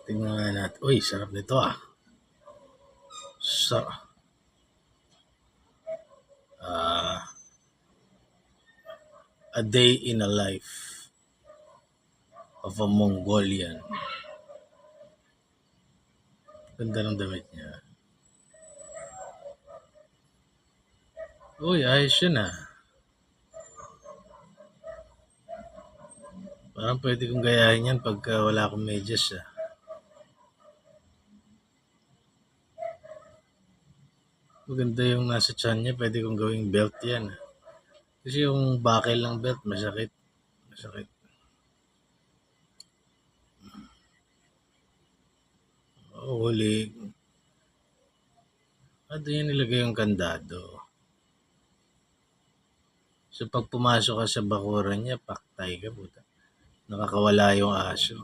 Tingnan nga natin. Uy, sarap nito ah. Sa ah, A Day in a Life of a Mongolian. Ganda ng damit niya. Uy, ayos yun ah. Parang pwede kong gayahin yan pagka wala akong medyas ah. Maganda yung nasa tiyan niya. Pwede kong gawing belt yan ah. Kasi yung buckle ng belt, masakit. Masakit. Huli. Doon yan nilagay yung kandado. So pag pumasok ka sa bakuran niya, paktay ka puta. Nakakawala yung aso.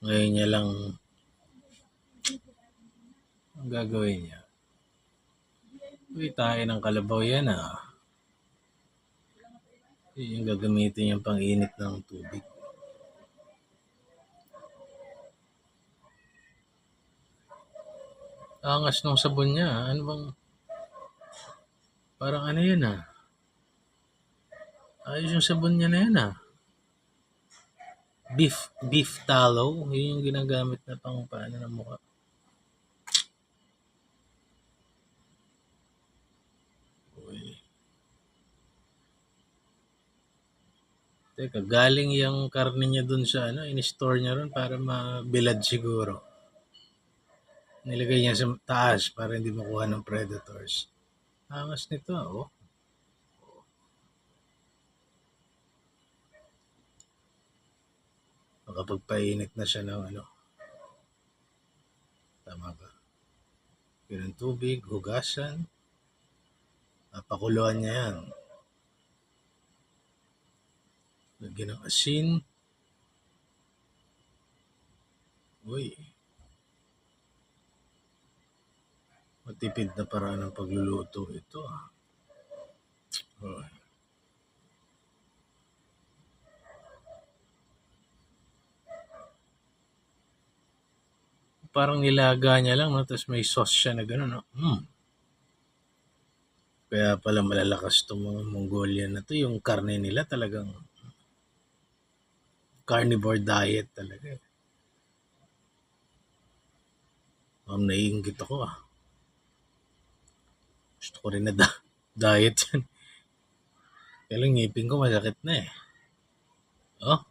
Ngayon niya lang ang gagawin niya. Uy, tayo ng kalabaw yan ah. Yung gagamitin yung pang-init ng tubig. Angas ng sabon niya. Ano bang... Parang ano yun ah. Ayos yung sabon niya na yan ah. Beef tallow. Yun yung ginagamit na pang paano ng mukha. Uy. Teka, galing yung karne niya dun sa ano, in-store niya ron para mabilad siguro. Nilagay niya sa taas para hindi makuha ng predators. Angas nito oh. Makapagpainit na siya ng ano. Tama ba? Yun ang tubig, hugasan. Pakuluan niya yan. Lagyan ng asin. Uy. Matipid na paraan ng pagluluto ito ah. Oh. Parang nilaga niya lang, no? Tapos may sauce siya na gano'n, no? Kaya pala malalakas itong mga Mongolian na to. Yung karne nila talagang carnivore diet talaga. Naiinggit ako ah. Gusto ko rin na diet yan. Kaya lang ngipin ko masakit na eh. Oh,